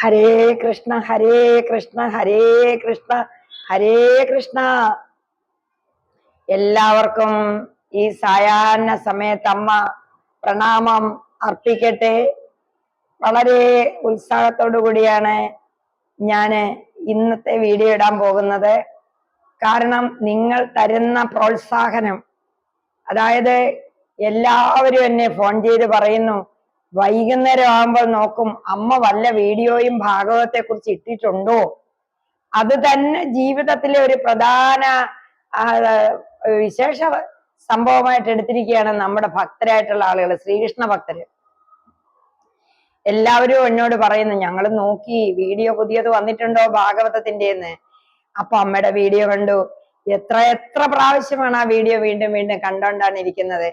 ഹരേ കൃഷ്ണ ഹരേ കൃഷ്ണ ഹരേ കൃഷ്ണ ഹരേ കൃഷ്ണ. എല്ലാവർക്കും ഈ സായാഹ്ന സമയത്ത് അമ്മ പ്രണാമം അർപ്പിക്കട്ടെ. വളരെ ഉത്സാഹത്തോടു കൂടിയാണ് ഞാൻ ഇന്നത്തെ വീഡിയോ ഇടാൻ പോകുന്നത്. കാരണം നിങ്ങൾ തരുന്ന പ്രോത്സാഹനം, അതായത് എല്ലാവരും എന്നെ ഫോൺ ചെയ്ത് പറയുന്നു, വൈകുന്നേരം ആകുമ്പോൾ നോക്കും അമ്മ വല്ല വീഡിയോയും ഭാഗവത്തെ കുറിച്ച് ഇട്ടിട്ടുണ്ടോ. അത് തന്നെ ജീവിതത്തിലെ ഒരു പ്രധാന വിശേഷ സംഭവമായിട്ട് എടുത്തിരിക്കുകയാണ് നമ്മുടെ ഭക്തരായിട്ടുള്ള ആളുകൾ, ശ്രീകൃഷ്ണ ഭക്തര്. എല്ലാവരും എന്നോട് പറയുന്നു, ഞങ്ങൾ നോക്കി വീഡിയോ പുതിയത് വന്നിട്ടുണ്ടോ ഭാഗവതത്തിൻ്റെന്ന്. അപ്പൊ അമ്മയുടെ വീഡിയോ കണ്ടു. എത്ര പ്രാവശ്യമാണ് ആ വീഡിയോ വീണ്ടും വീണ്ടും കണ്ടോണ്ടാണ് ഇരിക്കുന്നത്.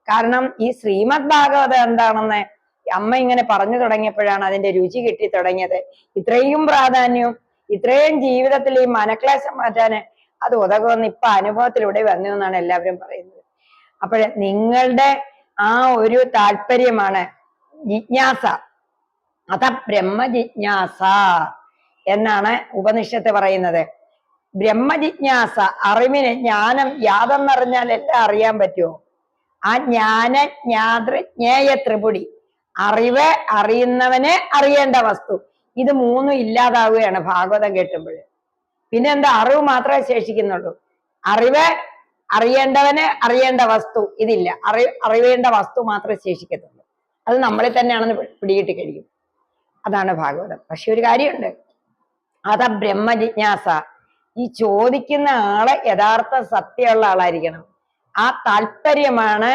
കാരണം ഈ ശ്രീമദ് ഭാഗവതം എന്താണെന്ന് അമ്മ ഇങ്ങനെ പറഞ്ഞു തുടങ്ങിയപ്പോഴാണ് അതിന്റെ രുചി കിട്ടി തുടങ്ങിയത്. ഇത്രയും പ്രാധാന്യവും ഇത്രയും ജീവിതത്തിൽ ഈ മനക്ലേശം മാറ്റാന് അത് ഉതകുമെന്ന് ഇപ്പൊ അനുഭവത്തിലൂടെ വന്നു എന്നാണ് എല്ലാവരും പറയുന്നത്. അപ്പോൾ നിങ്ങളുടെ ആ ഒരു താല്പര്യമാണ് ജിജ്ഞാസ. അത ബ്രഹ്മജിജ്ഞാസ എന്നാണ് ഉപനിഷത്ത് പറയുന്നത്. ബ്രഹ്മജിജ്ഞാസ, അറിവിന്, ജ്ഞാനം. യാതെന്നറിഞ്ഞാൽ എല്ലാം അറിയാൻ പറ്റുമോ? ആ ജ്ഞാന ജ്ഞാതൃ ജ്ഞേയ ത്രിപുടി, അറിവ്, അറിയുന്നവന്, അറിയേണ്ട വസ്തു, ഇത് മൂന്നും ഇല്ലാതാവുകയാണ് ഭാഗവതം കേട്ടുമ്പോൾ. പിന്നെ എന്താ? അറിവ് മാത്രമേ ശേഷിക്കുന്നുള്ളൂ. അറിവ്, അറിയേണ്ടവന്, അറിയേണ്ട വസ്തു, ഇതില്ല. അറിയേണ്ട വസ്തു മാത്രമേ ശേഷിക്കത്തുള്ളൂ. അത് നമ്മളിൽ തന്നെയാണെന്ന് പിടികിട്ടി കഴിയും. അതാണ് ഭാഗവതം. പക്ഷെ ഒരു കാര്യമുണ്ട്, അതാ ബ്രഹ്മജിജ്ഞാസ. ഈ ചോദിക്കുന്ന ആള് യഥാർത്ഥ സത്യമുള്ള ആളായിരിക്കണം. ആ താല്പര്യമാണ്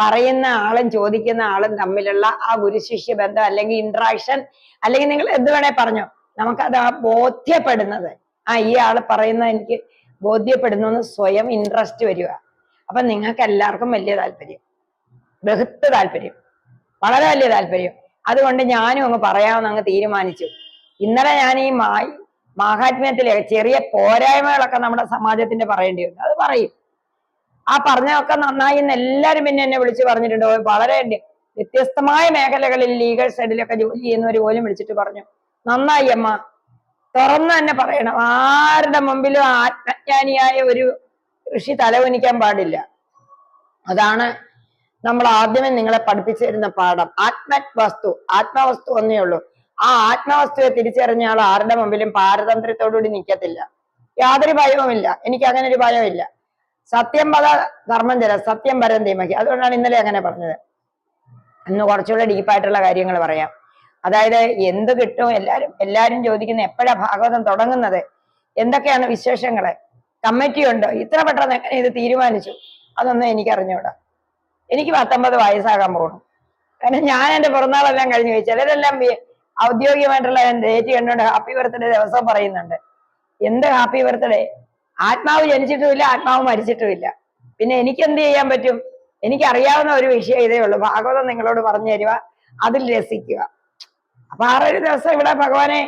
പറയുന്ന ആളും ചോദിക്കുന്ന ആളും തമ്മിലുള്ള ആ ഗുരുശിഷ്യ ബന്ധം, അല്ലെങ്കിൽ ഇന്ററാക്ഷൻ, അല്ലെങ്കിൽ നിങ്ങൾ എന്ത് വേണേ പറഞ്ഞോ, നമുക്കത് ബോധ്യപ്പെടുന്നത്. ഈ ആള് പറയുന്നത് എനിക്ക് ബോധ്യപ്പെടുന്നു എന്ന് സ്വയം ഇൻട്രസ്റ്റ് വരിക. അപ്പൊ നിങ്ങൾക്ക് എല്ലാവർക്കും വലിയ താല്പര്യം, ബഹുത്ത് താല്പര്യം, വളരെ വലിയ താല്പര്യം. അതുകൊണ്ട് ഞാനും അങ്ങ് പറയാമെന്ന് അങ്ങ് തീരുമാനിച്ചു. ഇന്നലെ ഞാൻ ഈ മാഹാത്മ്യത്തിലെ ചെറിയ പോരായ്മകളൊക്കെ നമ്മുടെ സമാജത്തിന്റെ പറയേണ്ടി വന്നു. അത് പറയും. ആ പറഞ്ഞതൊക്കെ നന്നായി എന്ന് എല്ലാവരും പിന്നെ എന്നെ വിളിച്ചു പറഞ്ഞിട്ടുണ്ട്. വളരെ വ്യത്യസ്തമായ മേഖലകളിൽ ലീഗൽ സൈഡിലൊക്കെ ജോലി ചെയ്യുന്നവർ പോലും വിളിച്ചിട്ട് പറഞ്ഞു, നന്നായി അമ്മ, തുറന്നു തന്നെ പറയണം. ആരുടെ മുമ്പിലും ആത്മജ്ഞാനിയായ ഒരു ഋഷി തലകുനിക്കാൻ പാടില്ല. അതാണ് നമ്മൾ ആദ്യമേ നിങ്ങളെ പഠിപ്പിച്ചു തരുന്ന പാഠം. ആത്മവസ്തു, ആത്മവസ്തു ഒന്നേ ഉള്ളൂ. ആ ആത്മവസ്തുവെ തിരിച്ചറിഞ്ഞ ആൾ ആരുടെ മുമ്പിലും പാരതന്ത്ര്യത്തോടുകൂടി നിൽക്കത്തില്ല. യാതൊരു ഭയവുമില്ല. എനിക്ക് അങ്ങനെ ഒരു ഭയമില്ല. സത്യം പദ ധർമ്മം ചര, സത്യം പരം ധീമഹി. അതുകൊണ്ടാണ് ഇന്നലെ അങ്ങനെ പറഞ്ഞത്. ഇന്ന് കുറച്ചുകൂടെ ഡീപ്പായിട്ടുള്ള കാര്യങ്ങൾ പറയാം. അതായത് എന്ത് കിട്ടും, എല്ലാരും ചോദിക്കുന്ന എപ്പോഴാ ഭാഗവതം തുടങ്ങുന്നത്, എന്തൊക്കെയാണ് വിശേഷങ്ങള്, കമ്മിറ്റി ഉണ്ടോ, ഇത്ര പെട്ടെന്ന് എങ്ങനെ ഇത് തീരുമാനിച്ചു, അതൊന്നും എനിക്ക് അറിഞ്ഞൂടാ. എനിക്ക് 19 വയസ്സാകാൻ പോകണം. കാരണം ഞാൻ എന്റെ പിറന്നാളെല്ലാം കഴിഞ്ഞു പോയി. ചിലരെല്ലാം ഔദ്യോഗികമായിട്ടുള്ള ഡേറ്റ് കണ്ടുകൊണ്ട് ഹാപ്പി ബർത്ത്ഡേ ദിവസം പറയുന്നുണ്ട്. എന്ത് ഹാപ്പി ബർത്ത്ഡേ? ആത്മാവ് ജനിച്ചിട്ടുമില്ല, ആത്മാവ് മരിച്ചിട്ടുമില്ല. പിന്നെ എനിക്ക് എന്ത് ചെയ്യാൻ പറ്റും? എനിക്കറിയാവുന്ന ഒരു വിഷയം ഇതേ ഉള്ളൂ. ഭാഗവതം നിങ്ങളോട് പറഞ്ഞു തരിക, അതിൽ രസിക്കുക. അപ്പൊ 6 ദിവസം ഇവിടെ ഭഗവാനെ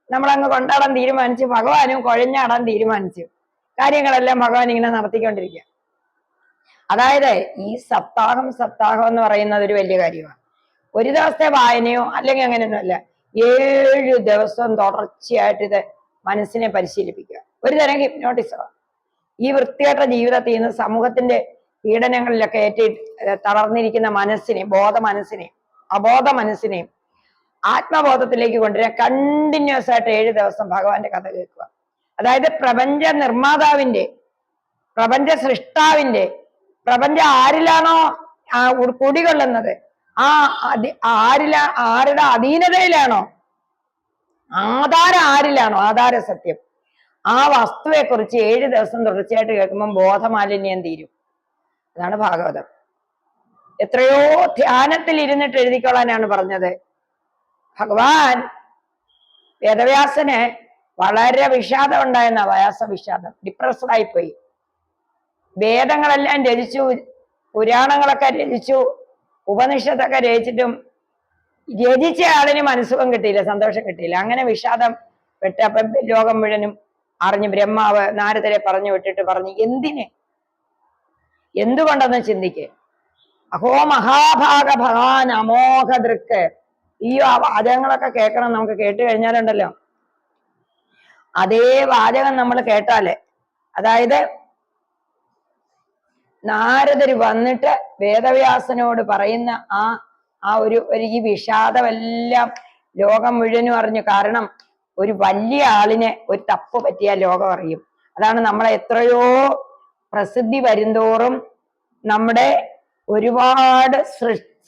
നമ്മളങ്ങ് കൊണ്ടാടാൻ തീരുമാനിച്ചു. ഭഗവാനും കുഴഞ്ഞാടാൻ തീരുമാനിച്ചു. കാര്യങ്ങളെല്ലാം ഭഗവാൻ ഇങ്ങനെ നടത്തിക്കൊണ്ടിരിക്കുക. അതായത് ഈ സപ്താഹം എന്ന് പറയുന്നത് ഒരു വലിയ കാര്യമാണ്. ഒരു ദിവസത്തെ വായനയോ അല്ലെങ്കിൽ അങ്ങനെയൊന്നുമല്ല. 7 ദിവസം തുടർച്ചയായിട്ട് ഇത് മനസ്സിനെ പരിശീലിപ്പിക്കുക. ഒരു തരം ഹിപ്നോട്ടിസമാണ്. ഈ വൃത്തികെട്ട ജീവിതത്തിൽ നിന്ന് സമൂഹത്തിന്റെ പീഡനങ്ങളിലൊക്കെ തളർന്നിരിക്കുന്ന മനസ്സിനെയും അബോധ മനസ്സിനെയും ആത്മബോധത്തിലേക്ക് കൊണ്ടുവരാൻ കണ്ടിന്യൂസ് ആയിട്ട് 7 ദിവസം ഭഗവാന്റെ കഥ കേൾക്കുക. അതായത് പ്രപഞ്ച നിർമ്മാതാവിന്റെ, പ്രപഞ്ച സൃഷ്ടാവിന്റെ, പ്രപഞ്ചം ആരിലാണോ കുടികൊള്ളുന്നത്, ആരുടെ അധീനതയിലാണോ, ആധാരം ആധാര സത്യം, ആ വസ്തുവെ കുറിച്ച് 7 ദിവസം തുടർച്ചയായിട്ട് കേൾക്കുമ്പോൾ ബോധമാലിന്യം തീരും. അതാണ് ഭാഗവതം. എത്രയോ ധ്യാനത്തിൽ ഇരുന്നിട്ട് എഴുതിക്കൊള്ളാനാണ് പറഞ്ഞത്. ഭഗവാൻ വേദവ്യാസന് വളരെ വിഷാദം ഉണ്ടായെന്ന, വിഷാദം, ഡിപ്രസ്ഡ് ആയിപ്പോയി. വേദങ്ങളെല്ലാം രചിച്ചു, പുരാണങ്ങളൊക്കെ രചിച്ചു, ഉപനിഷത്തൊക്കെ രചിച്ചിട്ടും രചിച്ച ആളിന് മനസ്സുഖം കിട്ടിയില്ല, സന്തോഷം കിട്ടിയില്ല. അങ്ങനെ വിഷാദം പെട്ടപ്പം ലോകം മുഴുവനും അറിഞ്ഞു. ബ്രഹ്മാവ് നാരദരെ പറഞ്ഞു വിട്ടിട്ട് പറഞ്ഞു, എന്തുകൊണ്ടെന്ന് ചിന്തിക്ക്. അഹോ മഹാഭാഗ ഭഗവാൻ അമോഘ ദൃക്ക്, ആ വാചകങ്ങളൊക്കെ കേൾക്കണം. നമുക്ക് കേട്ട് കഴിഞ്ഞാലുണ്ടല്ലോ അതേ വാചകം നമ്മൾ കേട്ടാലേ, അതായത് നാരദര് വന്നിട്ട് വേദവ്യാസനോട് പറയുന്ന ആ ഒരു ഈ വിഷാദമെല്ലാം ലോകം മുഴുവനും അറിഞ്ഞു. കാരണം ഒരു വലിയ ആളിനെ ഒരു തപ്പ് പറ്റിയാൽ ലോകം അറിയും. അതാണ് നമ്മളെ എത്രയോ പ്രസിദ്ധി വരുന്തോറും നമ്മുടെ ഒരുപാട്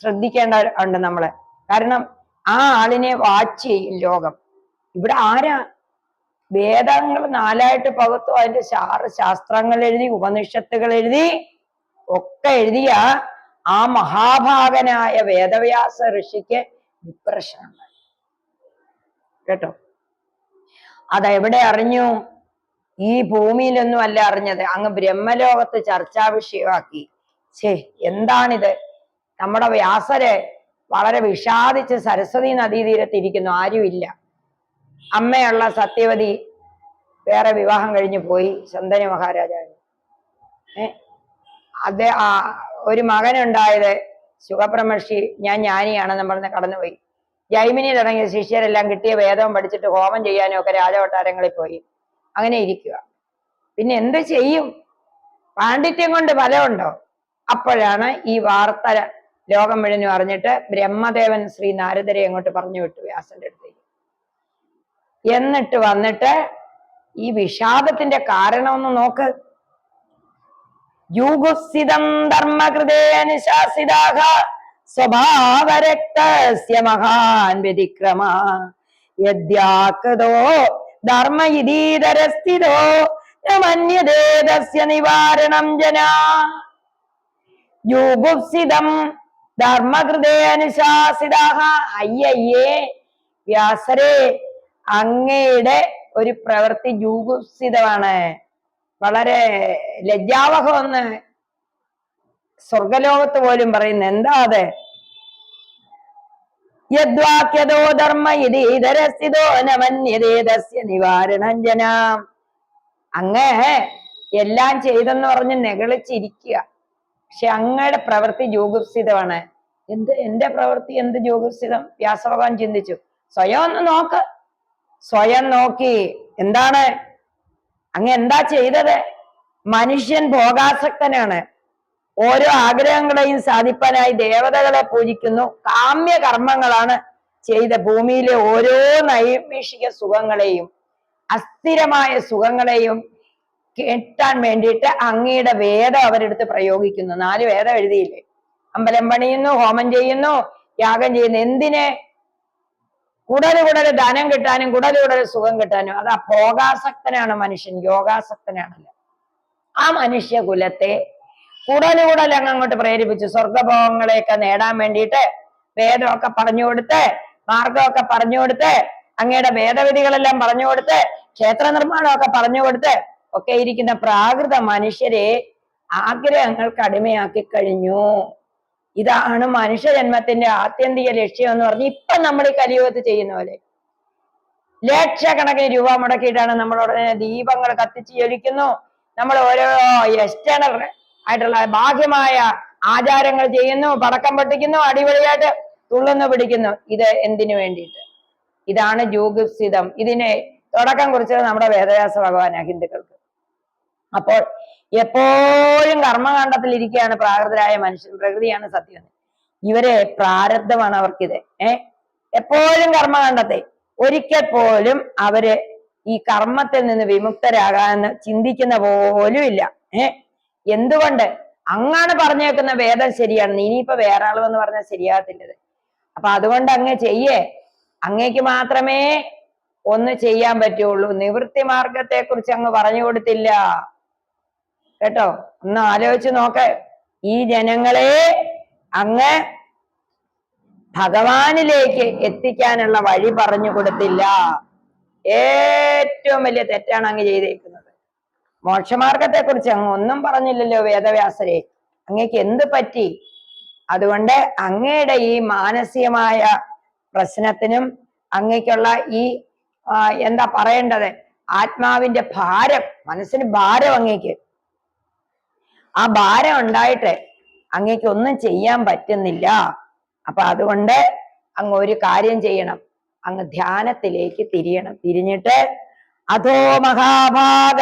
ശ്രദ്ധിക്കേണ്ട ഉണ്ട് നമ്മള്. കാരണം ആ ആളിനെ വാച്ച് ചെയ്യും ലോകം. ഇവിടെ ആരാ? വേദങ്ങൾ 4ആയിട്ട് പകുത്തു, അതിന്റെ ശാസ്ത്രങ്ങൾ എഴുതി, ഉപനിഷത്തുകൾ എഴുതി, ഒക്കെ എഴുതിയ ആ മഹാഭാഗനായ വേദവ്യാസ ഋഷിക്ക് ഡിപ്രഷൻ ഉണ്ടായി കേട്ടോ. അതെവിടെ അറിഞ്ഞു? ഈ ഭൂമിയിലൊന്നും അല്ല അറിഞ്ഞത്, അങ്ങ് ബ്രഹ്മലോകത്ത് ചർച്ചാ വിഷയമാക്കി. എന്താണിത്? നമ്മുടെ വ്യാസര് വളരെ വിഷാദിച്ച് സരസ്വതി നദീതീരത്തിരിക്കുന്നു, ആരുമില്ല. അമ്മയുള്ള സത്യവതി വേറെ വിവാഹം കഴിഞ്ഞു പോയി, ശന്തനു മഹാരാജാവിന്. ഒരു മകനുണ്ടായത് സുഖബ്രഹ്മർഷി, ഞാൻ ജ്ഞാനിയാണെന്ന് പറഞ്ഞ് കടന്നുപോയി. ജൈമിനിയിൽ ഇറങ്ങിയ ശിഷ്യരെല്ലാം കിട്ടിയ വേദവും പഠിച്ചിട്ട് ഹോമം ചെയ്യാനും ഒക്കെ രാജകൊട്ടാരങ്ങളിൽ പോയി. അങ്ങനെ ഇരിക്കുക. പിന്നെ എന്ത് ചെയ്യും? പാണ്ഡിത്യം കൊണ്ട് ഫലമുണ്ടോ? അപ്പോഴാണ് ഈ വാർത്ത ലോകം മുഴുവനും അറിഞ്ഞിട്ട് ബ്രഹ്മദേവൻ ശ്രീ നാരദരെ അങ്ങോട്ട് പറഞ്ഞു വിട്ടു വ്യാസന്റെ അടുത്തേക്ക്. എന്നിട്ട് വന്നിട്ട് ഈ വിഷാദത്തിന്റെ കാരണം ഒന്ന് നോക്ക്. യുഗുസ്ഥിതം ധർമ്മകൃതേ അനുശാസിതാഹ സ്വഭാവരക്തസ്യ മഹാൻ വ്യതിക്രമ യദ്യാകൃതോ ധർമ്മ ഇതീതരസ്ഥിതോ മന്യതേ തസ്യ നിവാരണം ജനാ. യുഗുപ്സിതം ധർമ്മകൃതേ അനുശാസിതാഹ. അയ്യയ്യേ വ്യാസരെ, അങ്ങയുടെ ഒരു പ്രവൃത്തി ജൂഗുപ്സിതമാണ്, വളരെ ലജ്ജാവഹമെന്ന് സ്വർഗലോകത്ത് പോലും പറയുന്നു. എന്താ അത്? യദ്വാക്യതോ ധർമ്മ ഇതരസ്ഥിതോ നമന്യതേ തസ്യ നിവാരണം ജനാം. അങ്ങ് എല്ലാം ചെയ്തെന്ന് പറഞ്ഞ് നെകളിച്ചിരിക്കുക. പക്ഷെ അങ്ങയുടെ പ്രവൃത്തി ജൂഗുപ്സിതമാണ്. എന്റെ പ്രവൃത്തി എന്ത് ജൂഗുപ്സിതം? വ്യാസഭഗവാൻ ചിന്തിച്ചു. സ്വയം ഒന്ന് നോക്ക്. സ്വയം നോക്കി എന്താണ് അങ്ങ് എന്താ ചെയ്തത്? മനുഷ്യൻ ഭോഗാസക്തനാണ്. ഓരോ ആഗ്രഹങ്ങളെയും സാധിപ്പാനായി ദേവതകളെ പൂജിക്കുന്നു. കാമ്യ കർമ്മങ്ങളാണ് ചെയ്ത. ഭൂമിയിലെ ഓരോ നൈമിഷിക സുഖങ്ങളെയും അസ്ഥിരമായ സുഖങ്ങളെയും കിട്ടാൻ വേണ്ടിയിട്ട് അങ്ങയുടെ വേദം അവരെടുത്ത് പ്രയോഗിക്കുന്നു. 4 വേദം എഴുതിയില്ലേ? അമ്പലം പണിയുന്നു, ഹോമം ചെയ്യുന്നു, യാഗം ചെയ്യുന്നു. എന്തിന്? കുടല് ധനം കിട്ടാനും കുടല് സുഖം കിട്ടാനും. അതാ ഭോഗാസക്തനാണ് മനുഷ്യൻ, യോഗാസക്തനാണല്ല. ആ മനുഷ്യകുലത്തെ കുടല് അങ്ങോട്ട് പ്രേരിപ്പിച്ചു സ്വർഗഭോഗങ്ങളെയൊക്കെ നേടാൻ വേണ്ടിയിട്ട് വേദമൊക്കെ പറഞ്ഞു കൊടുത്ത്, മാർഗമൊക്കെ പറഞ്ഞു കൊടുത്ത്, അങ്ങയുടെ വേദവിധികളെല്ലാം പറഞ്ഞു കൊടുത്ത്, ക്ഷേത്ര നിർമ്മാണമൊക്കെ പറഞ്ഞു കൊടുത്ത് ഒക്കെ ഇരിക്കുന്ന പ്രാകൃത മനുഷ്യരെ ആഗ്രഹങ്ങൾക്ക് അടിമയാക്കി കഴിഞ്ഞു. ഇതാണ് മനുഷ്യജന്മത്തിന്റെ ആത്യന്തിക ലക്ഷ്യം എന്ന് പറഞ്ഞ് ഇപ്പൊ നമ്മൾ ഈ കലിയുഗത്ത് ചെയ്യുന്ന പോലെ ലക്ഷക്കണക്കിന് രൂപ മുടക്കിയിട്ടാണ് നമ്മളുടനെ ദീപങ്ങൾ കത്തിച്ച് ജ്വലിക്കുന്നു. നമ്മൾ ഓരോ എക്സ്റ്റേണൽ ആയിട്ടുള്ള ബാഹ്യമായ ആചാരങ്ങൾ ചെയ്യുന്നു, പടക്കം പൊട്ടിക്കുന്നു, അടിപൊളിയായിട്ട് തുള്ളുന്നു, പിടിക്കുന്നു. ഇത് എന്തിനു വേണ്ടിയിട്ട്? ഇതാണ് ജൂഗുപ്സിതം. ഇതിനെ തുടക്കം കുറിച്ചത് നമ്മുടെ വേദവ്യാസ ഭഗവാനാണ് ഹിന്ദുക്കൾക്ക്. അപ്പോൾ എപ്പോഴും കർമ്മകാണ്ഡത്തിൽ ഇരിക്കുകയാണ് പ്രാകൃതരായ മനുഷ്യൻ. പ്രകൃതിയാണ് സത്യം. ഇവരെ പ്രാരബ്ധമാണ് അവർക്കിത്. എപ്പോഴും കർമ്മകാണ്ഡത്തെ. ഒരിക്കൽ പോലും അവര് ഈ കർമ്മത്തിൽ നിന്ന് വിമുക്തരാകാന്ന് ചിന്തിക്കുന്ന പോലും ഇല്ല. എന്തുകൊണ്ട്? അങ്ങാണ് പറഞ്ഞേക്കുന്ന വേദം ശരിയാണെന്ന്. ഇനിയിപ്പോ വേറെ ആളെന്ന് പറഞ്ഞാൽ ശരിയാകത്തില്ലത്. അപ്പൊ അതുകൊണ്ട് അങ്ങ് ചെയ്യേ. അങ്ങേക്ക് മാത്രമേ ഒന്ന് ചെയ്യാൻ പറ്റുള്ളൂ. നിവൃത്തി മാർഗത്തെ കുറിച്ച് അങ്ങ് പറഞ്ഞു കൊടുത്തില്ല കേട്ടോ. ഒന്ന് ആലോചിച്ച് നോക്ക്. ഈ ജനങ്ങളെ അങ്ങ് ഭഗവാനിലേക്ക് എത്തിക്കാനുള്ള വഴി പറഞ്ഞു കൊടുത്തില്ല. ഏറ്റവും വലിയ തെറ്റാണ് അങ്ങ് ചെയ്തേക്കുന്നത്. മോക്ഷമാർഗത്തെ കുറിച്ച് അങ്ങ് ഒന്നും പറഞ്ഞില്ലല്ലോ വേദവ്യാസരെ. അങ്ങേക്ക് എന്ത് പറ്റി? അതുകൊണ്ട് അങ്ങയുടെ ഈ മാനസികമായ പ്രശ്നത്തിനും അങ്ങേക്കുള്ള ഈ എന്താ പറയേണ്ടത്, ആത്മാവിന്റെ ഭാരം, മനസ്സിന് ഭാരം അങ്ങേക്ക്, ആ ഭാരം ഉണ്ടായിട്ട് അങ്ങേക്ക് ഒന്നും ചെയ്യാൻ പറ്റുന്നില്ല. അപ്പൊ അതുകൊണ്ട് അങ്ങ് ഒരു കാര്യം ചെയ്യണം, അങ്ങ് ധ്യാനത്തിലേക്ക് തിരിയണം. തിരിഞ്ഞിട്ട് അധോ മഹാഭാഗ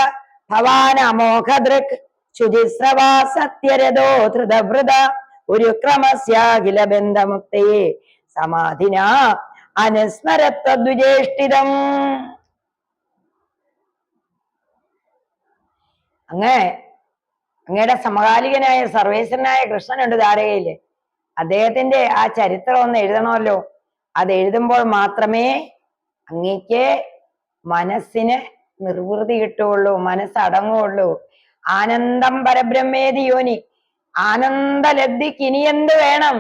ഭവാൻ അമോഘദൃക് ശുചിസ്രവാ സത്യരഥോ ധൃതവൃത ഒരു ക്രമസ്യാഖില ബന്ധമുക്തയെ സമാധിന അനുസ്മരത്വദ്വിജേഷ്ഠിതം. അങ്ങയുടെ സമകാലികനായ സർവേശ്വരനായ കൃഷ്ണനുണ്ട് ദ്വാരകയില്. അദ്ദേഹത്തിന്റെ ആ ചരിത്രം ഒന്ന് എഴുതണമല്ലോ. അത് എഴുതുമ്പോൾ മാത്രമേ അങ്ങേക്ക് മനസ്സിന് നിർവൃതി കിട്ടുകയുള്ളൂ, മനസ്സടങ്ങുകയുള്ളൂ. ആനന്ദം പരബ്രഹ്മേതി യോനി, ആനന്ദലബ്ധിക്ക് ഇനി എന്ത് വേണം?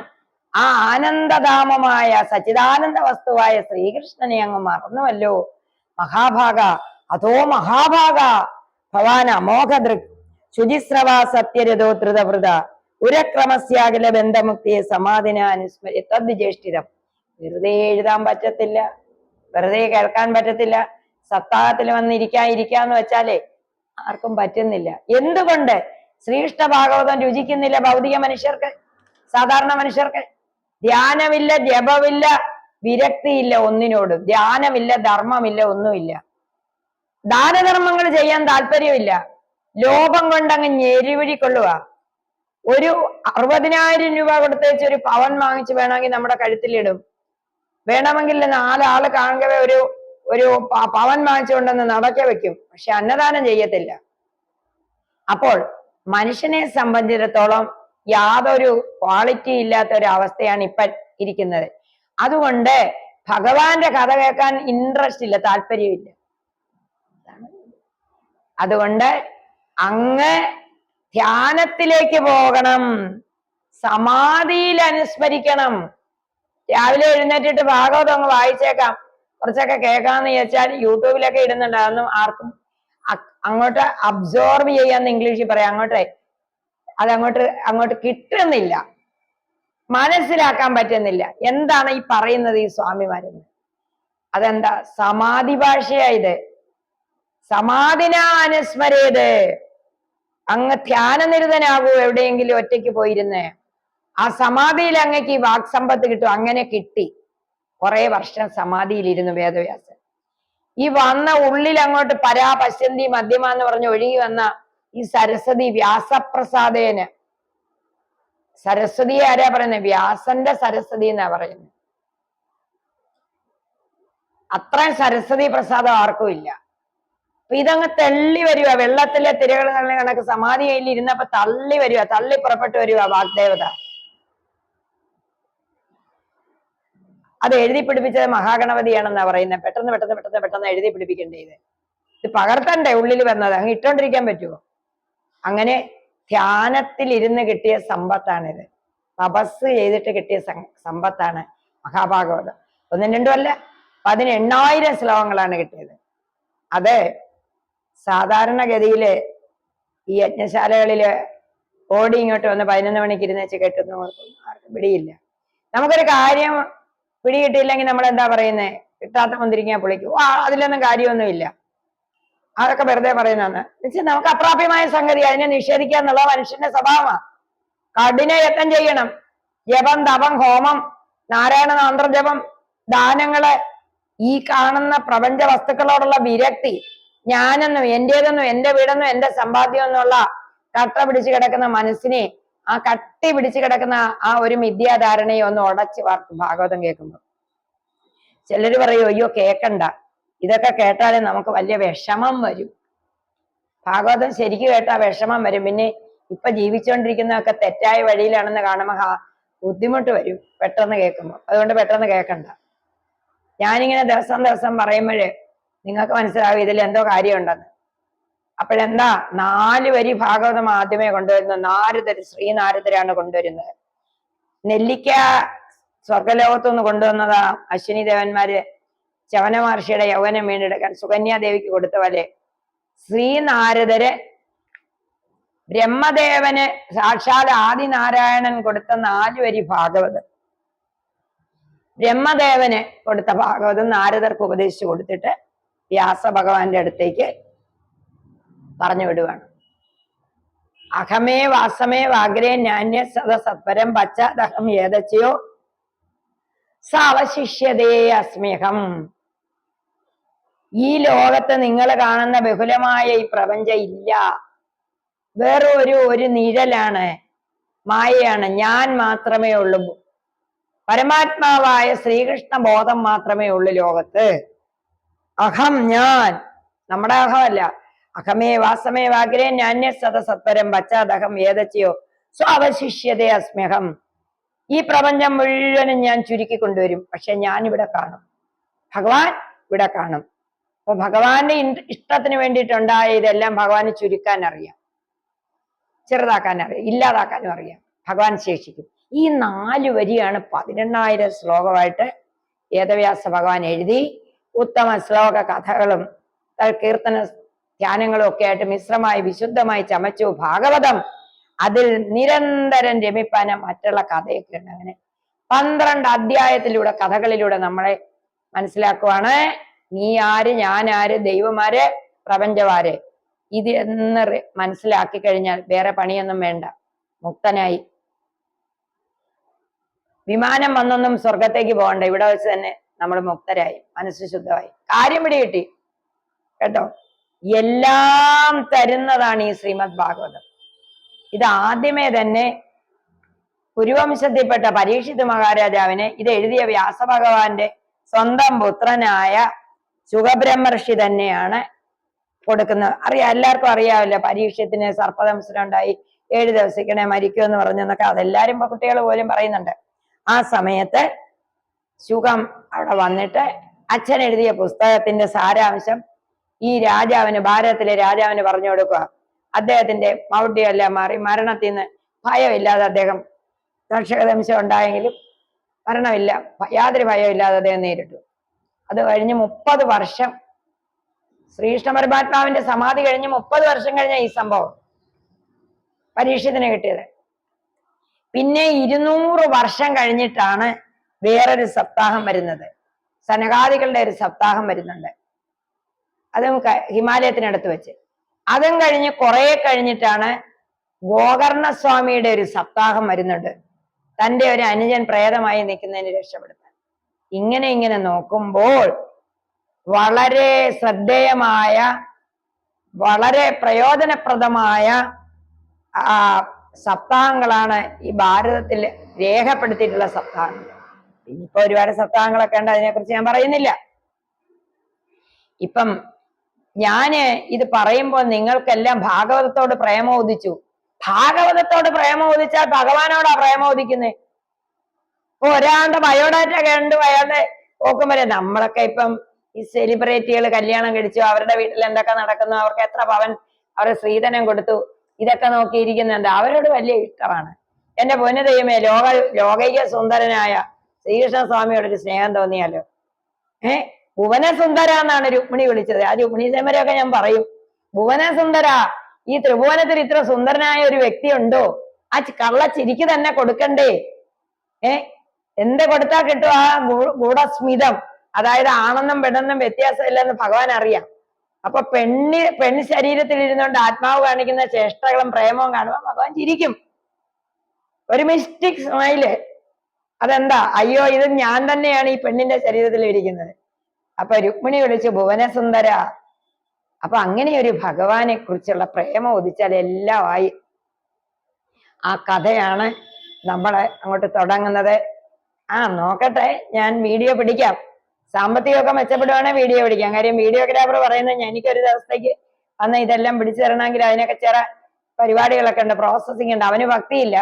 ആ ആനന്ദധാമമായ സച്ചിദാനന്ദ വസ്തുവായ ശ്രീകൃഷ്ണനെ അങ്ങ് മറന്നുവല്ലോ. മഹാഭാഗ അതോ മഹാഭാഗ ഭവാൻ അമോഘദൃക് ശുചിസ്രവാ സത്യരഥോ ധൃതവൃത ഉരക്രമസ്യാകല ബന്ധമുക്തിയെ സമാധിന അനുസ്മരി തദ്വിജേഷ്ഠിതം. വെറുതെ എഴുതാൻ പറ്റത്തില്ല, വെറുതെ കേൾക്കാൻ പറ്റത്തില്ല. സപ്താഹത്തിൽ വന്നിരിക്കാന്ന് വെച്ചാലേ ആർക്കും പറ്റുന്നില്ല. എന്തുകൊണ്ട്? ശ്രീകൃഷ്ണ ഭാഗവതം രുചിക്കുന്നില്ല ഭൗതിക മനുഷ്യർക്ക്, സാധാരണ മനുഷ്യർക്ക്. ധ്യാനമില്ല, ജപമില്ല, വിരക്തിയില്ല ഒന്നിനോടും. ധ്യാനമില്ല, ധർമ്മമില്ല, ഒന്നുമില്ല. ദാനധർമ്മങ്ങൾ ചെയ്യാൻ താല്പര്യമില്ല. ലോഭം കൊണ്ടങ്ങ് ഞെരുവിഴിക്കൊള്ളുക. ഒരു 60,000 രൂപ കൊടുത്തേച്ച് ഒരു പവൻ വാങ്ങിച്ച് വേണമെങ്കിൽ നമ്മുടെ കഴുത്തിലിടും. വേണമെങ്കിൽ 4 ആള് കാണുകവേ ഒരു പവൻ വാങ്ങിച്ചുകൊണ്ടെന്ന് നടക്കെ വെക്കും. പക്ഷെ അന്നദാനം ചെയ്യത്തില്ല. അപ്പോൾ മനുഷ്യനെ സംബന്ധിച്ചിടത്തോളം യാതൊരു ക്വാളിറ്റി ഇല്ലാത്ത ഒരു അവസ്ഥയാണ് ഇപ്പൊ ഇരിക്കുന്നത്. അതുകൊണ്ട് ഭഗവാന്റെ കഥ കേൾക്കാൻ ഇൻട്രസ്റ്റ് ഇല്ല, താല്പര്യമില്ല. അതുകൊണ്ട് അങ്ങ് ധ്യാനത്തിലേക്ക് പോകണം, സമാധിയിൽ അനുസ്മരിക്കണം. രാവിലെ എഴുന്നേറ്റിട്ട് ഭാഗവതം അങ്ങ് വായിച്ചേക്കാം, കുറച്ചൊക്കെ കേൾക്കാന്ന് വിചാരിച്ചാൽ യൂട്യൂബിലൊക്കെ ഇടുന്നുണ്ട്. അതൊന്നും ആർക്കും അങ്ങോട്ട് അബ്സോർബ് ചെയ്യാന്ന് ഇംഗ്ലീഷിൽ പറയാം. അങ്ങോട്ട് കിട്ടുന്നില്ല, മനസ്സിലാക്കാൻ പറ്റുന്നില്ല. എന്താണ് ഈ പറയുന്നത് ഈ സ്വാമിമാരെന്ന്? അതെന്താ സമാധി ഭാഷയായത്? സമാധിന അനുസ്മരേത്. അങ്ങ് ധ്യാനനിരതനാകൂ. എവിടെയെങ്കിലും ഒറ്റയ്ക്ക് പോയിരുന്ന് ആ സമാധിയിൽ അങ്ങക്ക് ഈ വാക്സമ്പത്ത് കിട്ടും. അങ്ങനെ കിട്ടി. കുറെ വർഷം സമാധിയിലിരുന്നു വേദവ്യാസൻ. ഈ വന്ന ഉള്ളിൽ അങ്ങോട്ട് പരാ പശ്യന്തി മധ്യമ എന്ന് പറഞ്ഞ് ഒഴുകി വന്ന ഈ സരസ്വതി വ്യാസപ്രസാദേന്, സരസ്വതിയെ ആരാ പറയുന്നത്? വ്യാസന്റെ സരസ്വതി എന്നാ പറയുന്നത്. അത്രയും സരസ്വതി പ്രസാദം ആർക്കും ഇല്ല. അപ്പൊ ഇതങ്ങ് തള്ളി വരുക, വെള്ളത്തിലെ തിരകൾ കണക്ക് സമാധിയിൽ ഇരുന്നപ്പോ തള്ളി വരിക, തള്ളി പുറപ്പെട്ടു വരിക വാഗ്ദേവത. അത് എഴുതി പിടിപ്പിച്ചത് മഹാഗണപതിയാണെന്നാ പറയുന്നത്. പെട്ടെന്ന് എഴുതി പിടിപ്പിക്കേണ്ടത്. ഇത് പകർത്തണ്ടേ ഉള്ളിൽ വന്നത്, അങ്ങ് ഇട്ടോണ്ടിരിക്കാൻ പറ്റുമോ? അങ്ങനെ ധ്യാനത്തിൽ ഇരുന്ന് കിട്ടിയ സമ്പത്താണിത്. തപസ് ചെയ്തിട്ട് കിട്ടിയ സമ്പത്താണ് മഹാഭാഗവതം. 1, 2 അല്ല, 18,000 ശ്ലോകങ്ങളാണ് കിട്ടിയത്. അത് സാധാരണഗതിയില് ഈ യജ്ഞശാലകളില് ഓടി ഇങ്ങോട്ട് വന്ന് 11 മണിക്ക് ഇരുന്നേച്ച് കേട്ടുന്നു ആർക്കും പിടിയില്ല. നമുക്കൊരു കാര്യം പിടികിട്ടിയില്ലെങ്കിൽ നമ്മൾ എന്താ പറയുന്നത്? കിട്ടാത്ത മുന്തിരിങ്ങ പൊളിക്കും. അതിലൊന്നും കാര്യമൊന്നുമില്ല, അതൊക്കെ വെറുതെ പറയുന്നതാണ്. നമുക്ക് അപ്രാപ്യമായ സംഗതി, അതിനെ നിഷേധിക്കുക എന്നുള്ള മനുഷ്യന്റെ സ്വഭാവമാണ്. കഠിന യത്നം ചെയ്യണം. ജപം, തപം, ഹോമം, നാരായണ മന്ത്രജപം, ദാനങ്ങള്, ഈ കാണുന്ന പ്രപഞ്ച വസ്തുക്കളോടുള്ള വിരക്തി, ഞാനെന്നും എന്റേതെന്നും എന്റെ വീടെന്നും എന്റെ സമ്പാദ്യം എന്നുള്ള കട്ട പിടിച്ചു കിടക്കുന്ന മനസ്സിനെ, ആ കട്ടി പിടിച്ചു കിടക്കുന്ന ആ ഒരു മിഥ്യാധാരണയെ ഒന്ന് ഉടച്ചു വാർക്കും ഭാഗവതം കേൾക്കുമ്പോൾ. ചിലര് പറയും, അയ്യോ കേക്കണ്ട, ഇതൊക്കെ കേട്ടാലേ നമുക്ക് വലിയ വിഷമം വരും. ഭാഗവതം ശരിക്കും കേട്ടാൽ വിഷമം വരും. പിന്നെ ഇപ്പൊ ജീവിച്ചുകൊണ്ടിരിക്കുന്നതൊക്കെ തെറ്റായ വഴിയിലാണെന്ന് കാണുമ്പോൾ ബുദ്ധിമുട്ട് വരും പെട്ടെന്ന് കേൾക്കുമ്പോൾ. അതുകൊണ്ട് പെട്ടെന്ന് കേൾക്കണ്ട. ഞാനിങ്ങനെ ദിവസം പറയുമ്പോഴേ നിങ്ങൾക്ക് മനസ്സിലാവും ഇതിൽ എന്തോ കാര്യമുണ്ടെന്ന്. അപ്പോഴെന്താ, 4 വരി ഭാഗവതം ആദ്യമേ കൊണ്ടുവരുന്നത് നാരദര്, ശ്രീനാരദരാണ് കൊണ്ടുവരുന്നത്. നെല്ലിക്ക സ്വർഗലോകത്തുനിന്ന് കൊണ്ടുവന്നതാ അശ്വിനി ദേവന്മാര് ചവന മഹർഷിയുടെ യൗവനം വീണ്ടെടുക്കാൻ സുകന്യാദേവിക്ക് കൊടുത്ത പോലെ ശ്രീനാരദര് ബ്രഹ്മദേവന് സാക്ഷാൽ ആദിനാരായണൻ കൊടുത്ത 4 വരി ഭാഗവതം, ബ്രഹ്മദേവന് കൊടുത്ത ഭാഗവതം നാരദർക്ക് ഉപദേശിച്ചു കൊടുത്തിട്ട് വ്യാസ ഭഗവാന്റെ അടുത്തേക്ക് പറഞ്ഞു വിടുവാണ്. അഹമേ വാസമേ വാഗ്രേ നാന്യ സദ സത്പരം പച്ച ദഹം ഏതച്ചയോ സ അവശിഷ്യതേ അസ്മ്യഹം. ഈ ലോകത്ത് നിങ്ങൾ കാണുന്ന ബഹുലമായ ഈ പ്രപഞ്ചം ഇല്ല, വേറെ ഒരു നിഴലാണ്, മായയാണ്. ഞാൻ മാത്രമേ ഉള്ളൂ, പരമാത്മാവായ ശ്രീകൃഷ്ണ ബോധം മാത്രമേ ഉള്ളൂ ലോകത്ത്. അഹം, ഞാൻ, നമ്മുടെ അഹമല്ല. അഹമേ വാസമേ വാഗ്രേ ഞാന്യ സതസത്വരം പശ്ചാത്തഹം ഏതച്ചയോ സ്വാവശിഷ്യത അസ്മ്യഹം. ഈ പ്രപഞ്ചം മുഴുവനും ഞാൻ ചുരുക്കി കൊണ്ടുവരും, പക്ഷെ ഞാൻ ഇവിടെ കാണും, ഭഗവാൻ ഇവിടെ കാണും. അപ്പൊ ഭഗവാന്റെ ഇഷ്ടത്തിന് വേണ്ടിയിട്ടുണ്ടായ ഇതെല്ലാം ഭഗവാന് ചുരുക്കാൻ അറിയാം, ചെറുതാക്കാൻ അറിയാം, ഇല്ലാതാക്കാനും അറിയാം. ഭഗവാൻ ശേഷിക്കും. ഈ 4 വരിയാണ് 18,000 ശ്ലോകമായിട്ട് വേദവ്യാസ ഭഗവാൻ എഴുതി. ഉത്തമ ശ്ലോക കഥകളും കീർത്തന ധ്യാനങ്ങളും ഒക്കെ ആയിട്ട് മിശ്രമായി വിശുദ്ധമായി ചമച്ചു ഭാഗവതം. അതിൽ നിരന്തരം രമിപ്പാന മറ്റുള്ള കഥയൊക്കെ ഉണ്ട്. അങ്ങനെ 12 അധ്യായത്തിലൂടെ കഥകളിലൂടെ നമ്മളെ മനസ്സിലാക്കുവാണ്. നീ ആര്, ഞാൻ ആര്, ദൈവമാര്, പ്രപഞ്ചമാര്, ഇത് എന്ന് മനസ്സിലാക്കി കഴിഞ്ഞാൽ വേറെ പണിയൊന്നും വേണ്ട, മുക്തനായി. വിമാനം വന്നൊന്നും സ്വർഗത്തേക്ക് പോകണ്ട, ഇവിടെ വെച്ച് തന്നെ നമ്മൾ മുക്തരായി, മനസ്സ് ശുദ്ധമായി, കാര്യം പിടികിട്ടി കേട്ടോ. എല്ലാം തരുന്നതാണ് ഈ ശ്രീമദ് ഭാഗവതം. ഇത് ആദ്യമേ തന്നെ കുരുവംശത്തിൽപ്പെട്ട പരീക്ഷിത് മഹാരാജാവിന് ഇത് എഴുതിയ വ്യാസഭഗവാന്റെ സ്വന്തം പുത്രനായ ശുഖബ്രഹ്മർഷി തന്നെയാണ് കൊടുക്കുന്നത്. എല്ലാവർക്കും അറിയാമല്ലോ, പരീക്ഷത്തിന് സർപ്പദംശനുണ്ടായി 7 ദിവസത്തിനെ മരിക്കുമെന്ന് പറഞ്ഞെന്നൊക്കെ അതെല്ലാരും കുട്ടികൾ പോലും പറയുന്നുണ്ട്. ആ സമയത്ത് ശുഖം അവിടെ വന്നിട്ട് അച്ഛൻ എഴുതിയ പുസ്തകത്തിന്റെ സാരാംശം ഈ രാജാവിന്, ഭാരതത്തിലെ രാജാവിന് പറഞ്ഞു കൊടുക്കുക. അദ്ദേഹത്തിന്റെ മൗഢ്യമെല്ലാം മാറി മരണത്തിൽ നിന്ന് ഭയമില്ലാതെ അദ്ദേഹം, ദർശകദംശം ഉണ്ടായെങ്കിലും മരണമില്ല, യാതൊരു ഭയമില്ലാതെ അദ്ദേഹം നേരിട്ടു. അത് കഴിഞ്ഞ് 30 വർഷം, ശ്രീകൃഷ്ണ പരമാത്മാവിന്റെ സമാധി കഴിഞ്ഞ് 30 വർഷം കഴിഞ്ഞ ഈ സംഭവം പരീക്ഷത്തിന് കിട്ടിയത്. പിന്നെ 200 വർഷം കഴിഞ്ഞിട്ടാണ് വേറൊരു സപ്താഹം വരുന്നത്, സനകാദികളുടെ ഒരു സപ്താഹം വരുന്നുണ്ട്. അതും ഹിമാലയത്തിനടുത്ത് വെച്ച്. അതും കഴിഞ്ഞ് കുറെ കഴിഞ്ഞിട്ടാണ് ഗോകർണസ്വാമിയുടെ ഒരു സപ്താഹം വരുന്നുണ്ട്, തന്റെ ഒരു അനുജൻ പ്രേതമായി നിൽക്കുന്നതിന് രക്ഷപ്പെടുത്താൻ. ഇങ്ങനെ നോക്കുമ്പോൾ വളരെ ശ്രദ്ധേയമായ, വളരെ പ്രയോജനപ്രദമായ സപ്താഹങ്ങളാണ് ഈ ഭാരതത്തിൽ രേഖപ്പെടുത്തിയിട്ടുള്ള സപ്താഹങ്ങൾ. ഇനിയിപ്പോ ഒരുപാട് സപ്താഹങ്ങളൊക്കെ ഉണ്ട്, അതിനെക്കുറിച്ച് ഞാൻ പറയുന്നില്ല. ഇപ്പം ഞാന് ഇത് പറയുമ്പോൾ നിങ്ങൾക്കെല്ലാം ഭാഗവതത്തോട് പ്രേമം ഉദിച്ചു. ഭാഗവതത്തോട് പ്രേമം ഉദിച്ചാൽ ഭഗവാനോടാ പ്രേമം ഉദിക്കുന്നേ. ഇപ്പൊ ഒരാളുടെ ബയോഡാറ്റ കണ്ടു അയാളുടെ നോക്കുമ്പോഴേ, നമ്മളൊക്കെ ഇപ്പം ഈ സെലിബ്രിറ്റികൾ കല്യാണം കഴിച്ചു, അവരുടെ വീട്ടിൽ എന്തൊക്കെ നടക്കുന്നു, അവർക്ക് എത്ര പവൻ അവർ സ്ത്രീധനം കൊടുത്തു, ഇതൊക്കെ നോക്കിയിരിക്കുന്നുണ്ട്. അവരോട് വലിയ ഇഷ്ടമാണ്. എന്റെ പൊന്നു ദൈവമേ, ലോകൈക സുന്ദരനായ ശ്രീകൃഷ്ണ സ്വാമിയോടൊരു സ്നേഹം തോന്നിയാലോ. ഭുവനസുന്ദര എന്നാണ് രുക്മിണി വിളിച്ചത്. ആ രുക്മിണി സമരമൊക്കെ ഞാൻ പറയും. ഭുവനസുന്ദര, ഈ ത്രിഭുവനത്തിൽ ഇത്ര സുന്ദരനായ ഒരു വ്യക്തി ഉണ്ടോ? ആ കള്ളച്ചിരിക്ക് തന്നെ കൊടുക്കണ്ടേ? എന്ത് കൊടുത്താൽ കിട്ടും? ആ ഗൂഢസ്മിതം, അതായത് ആണെന്നും പെണ്ണെന്നും വ്യത്യാസമില്ലെന്ന് ഭഗവാൻ അറിയാം. അപ്പൊ പെണ്ണ് ശരീരത്തിൽ ഇരുന്നുകൊണ്ട് ആത്മാവ് കാണിക്കുന്ന ചേഷ്ടകളും പ്രേമവും കാണുമ്പോൾ ഭഗവാൻ ചിരിക്കും, ഒരു മിസ്റ്റിക് സ്മൈല്. അതെന്താ? അയ്യോ, ഇത് ഞാൻ തന്നെയാണ് ഈ പെണ്ണിന്റെ ശരീരത്തിൽ ഇരിക്കുന്നത്. അപ്പൊ രുക്മിണി വിളിച്ചു ഭുവനസുന്ദര. അപ്പൊ അങ്ങനെ ഒരു ഭഗവാനെ കുറിച്ചുള്ള പ്രേമം ഉദിച്ചാൽ എല്ലാം ആയി. ആ കഥയാണ് നമ്മള് അങ്ങോട്ട് തുടങ്ങുന്നത്. നോക്കട്ടെ, ഞാൻ വീഡിയോ പിടിക്കാം. സാമ്പത്തികമൊക്കെ മെച്ചപ്പെടുവാണെങ്കിൽ വീഡിയോ പിടിക്കാം. കാര്യം വീഡിയോഗ്രാഫർ പറയുന്നത് എനിക്കൊരു ദിവസത്തേക്ക് അന്ന് ഇതെല്ലാം പിടിച്ചു തരണമെങ്കിൽ അതിനൊക്കെ ചില പരിപാടികളൊക്കെ ഉണ്ട്, പ്രോസസ്സിംഗ് ഉണ്ട്. അവന് ഭക്തിയില്ല,